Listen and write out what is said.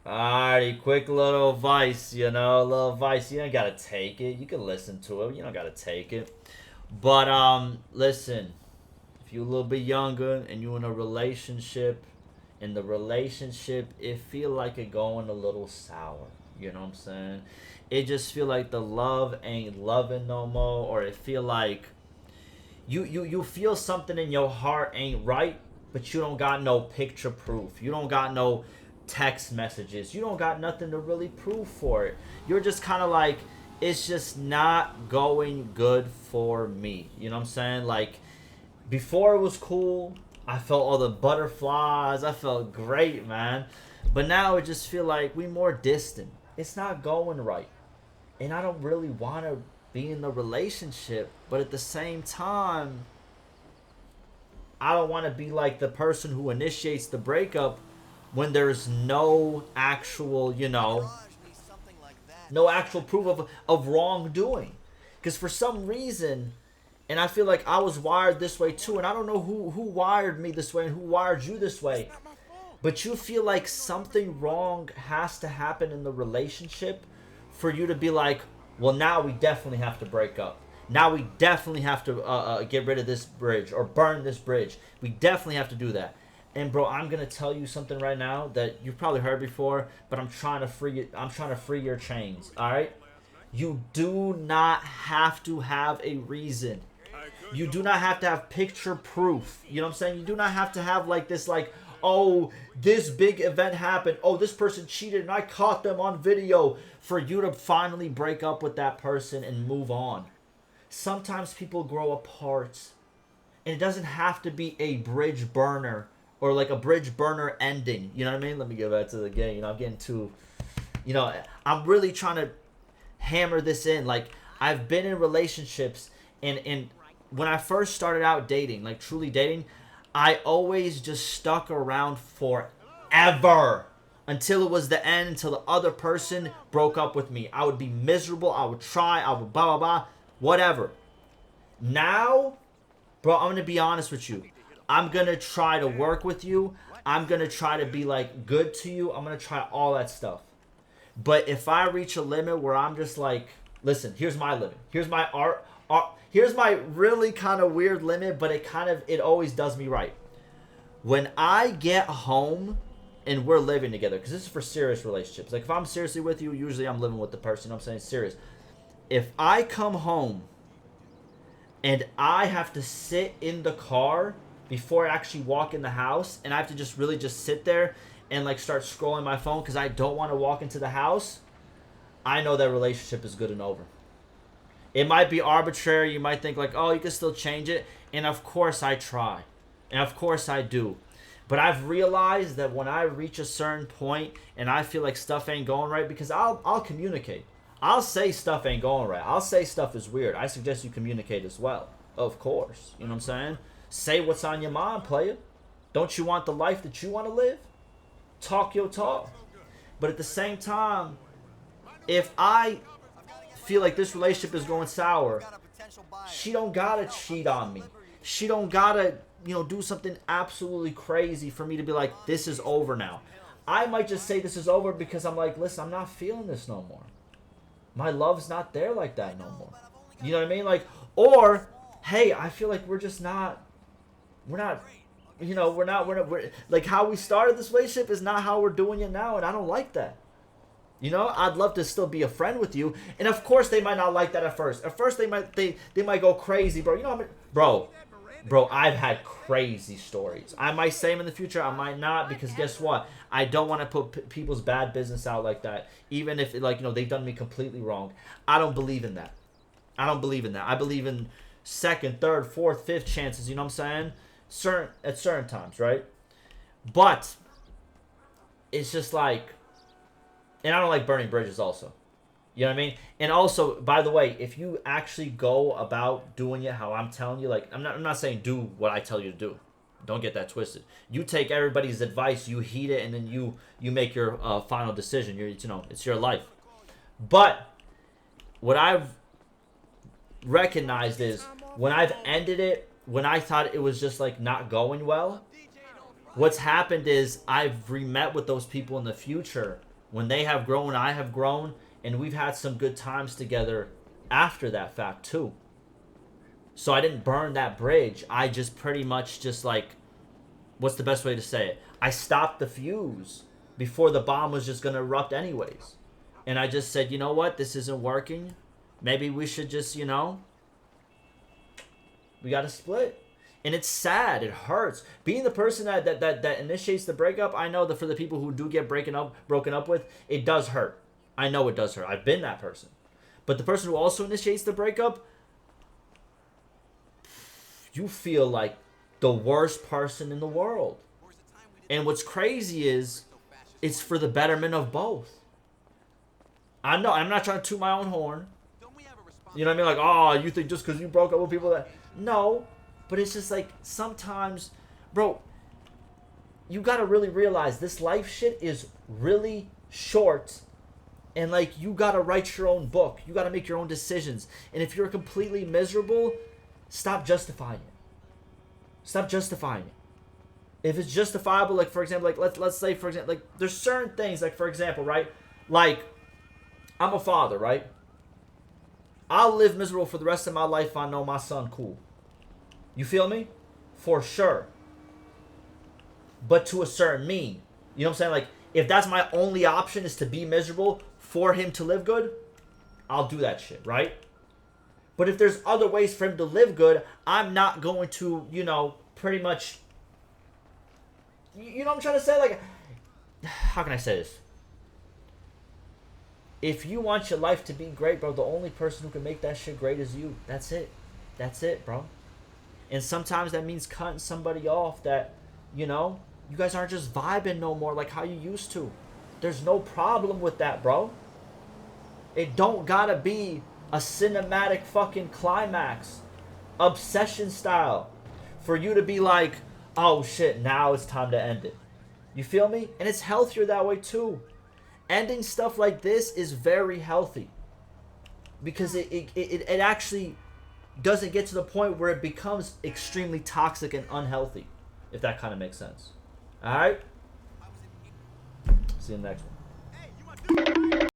Alrighty, quick little advice, a little advice. You ain't gotta take it. You can listen to it. You don't gotta take it. But listen. If you're a little bit younger and you're in a relationship, in the relationship, it feel like it going a little sour. You know what I'm saying? It just feel like the love ain't loving no more, or it feel like you feel something in your heart ain't right, but you don't got no picture proof. You don't got no text messages. You don't got nothing to really prove for it. You're just kind of like, it's just not going good for me. You know what I'm saying? Like, before it was cool. I felt all the butterflies. I felt great, man. But now it just feel like we more distant. It's not going right, and I don't really want to be in the relationship. But at the same time, I don't want to be like the person who initiates the breakup when there's no actual, no actual proof of wrongdoing. Because for some reason, and I feel like I was wired this way too, and I don't know who wired me this way and who wired you this way, but you feel like something wrong has to happen in the relationship for you to be like, well, now we definitely have to break up. Now we definitely have to get rid of this bridge or burn this bridge. We definitely have to do that. And bro, I'm gonna tell you something right now that you've probably heard before, but I'm trying to free you. I'm trying to free your chains. All right, you do not have to have a reason. You do not have to have picture proof. You know what I'm saying? You do not have to have like this, like, oh, this big event happened. Oh, this person cheated and I caught them on video for you to finally break up with that person and move on. Sometimes people grow apart, and it doesn't have to be a bridge burner or like a bridge burner ending. You know what I mean? Let me get back to the game. I'm getting too, I'm really trying to hammer this in. Like, I've been in relationships, and when I first started out dating, like truly dating, I always just stuck around forever until it was the end, until the other person broke up with me. I would be miserable. I would try. I would blah, blah, blah, whatever. Now, bro, I'm going to be honest with you. I'm going to try to work with you. I'm going to try to be like good to you. I'm going to try all that stuff. But if I reach a limit where I'm just like, listen, here's my limit. Here's my art. Here's my really kind of weird limit, but it always does me right. When I get home and we're living together, because this is for serious relationships. Like, if I'm seriously with you, usually I'm living with the person. I'm saying serious. If I come home and I have to sit in the car before I actually walk in the house, and I have to just really just sit there and like start scrolling my phone because I don't want to walk into the house, I know that relationship is good and over. It might be arbitrary. You might think like, oh, you can still change it. And of course I try. And of course I do. But I've realized that when I reach a certain point and I feel like stuff ain't going right, because I'll communicate. I'll say stuff ain't going right. I'll say stuff is weird. I suggest you communicate as well. Of course. You know what I'm saying? Say what's on your mind, player. Don't you want the life that you want to live? Talk your talk. But at the same time, if I feel like this relationship is going sour, she don't gotta cheat on me. She don't gotta, do something absolutely crazy for me to be like, this is over now. I might just say this is over because I'm like, listen, I'm not feeling this no more. My love's not there like that no more. You know what I mean? Like, or, hey, I feel like we're like, how we started this relationship is not how we're doing it now, and I don't like that. I'd love to still be a friend with you, and of course they might not like that at first. At first they might go crazy, bro. Bro, I've had crazy stories. I might say them in the future, I might not, because guess what? I don't want to put people's bad business out like that, even if they've done me completely wrong. I don't believe in that. I don't believe in that. I believe in second, third, fourth, fifth chances. You know what I'm saying? At certain times, right? But it's just like. And I don't like burning bridges also. You know what I mean? And also, by the way, if you actually go about doing it how I'm telling you, like, I'm not saying do what I tell you to do. Don't get that twisted. You take everybody's advice, you heed it, and then you make your final decision. It's your life. But what I've recognized is when I've ended it, when I thought it was just like not going well, what's happened is I've re-met with those people in the future, When they have grown, I have grown, and we've had some good times together after that fact too. So I didn't burn that bridge. I just pretty much just like, what's the best way to say it? I stopped the fuse before the bomb was just gonna erupt anyways. And I just said, you know what? This isn't working. Maybe we should just, you know, we gotta split. And it's sad. It hurts. Being the person that initiates the breakup, I know that for the people who do get broken up with, it does hurt. I know it does hurt. I've been that person. But the person who also initiates the breakup, you feel like the worst person in the world. And what's crazy is, it's for the betterment of both. I know, I'm not trying to toot my own horn. You know what I mean? Like, oh, you think just because you broke up with people that... No. But it's just like, sometimes, bro, you gotta really realize this life shit is really short. And like, you gotta write your own book. You gotta make your own decisions. And if you're completely miserable, stop justifying it. Stop justifying it. If it's justifiable, like for example, like let's say for example, like there's certain things, like for example, right? Like, I'm a father, right? I'll live miserable for the rest of my life if I know my son cool. You feel me? For sure. But to a certain mean. You know what I'm saying? Like, if that's my only option is to be miserable for him to live good, I'll do that shit, right? But if there's other ways for him to live good, I'm not going to, you know, pretty much... You know what I'm trying to say? Like, how can I say this? If you want your life to be great, bro, the only person who can make that shit great is you. That's it. That's it, bro. And sometimes that means cutting somebody off that, you know, you guys aren't just vibing no more like how you used to. There's no problem with that, bro. It don't gotta be a cinematic fucking climax, obsession style, for you to be like, oh shit, now it's time to end it. You feel me? And it's healthier that way too. Ending stuff like this is very healthy. Because it actually doesn't get to the point where it becomes extremely toxic and unhealthy. If that kind of makes sense. Alright? See you in the next one.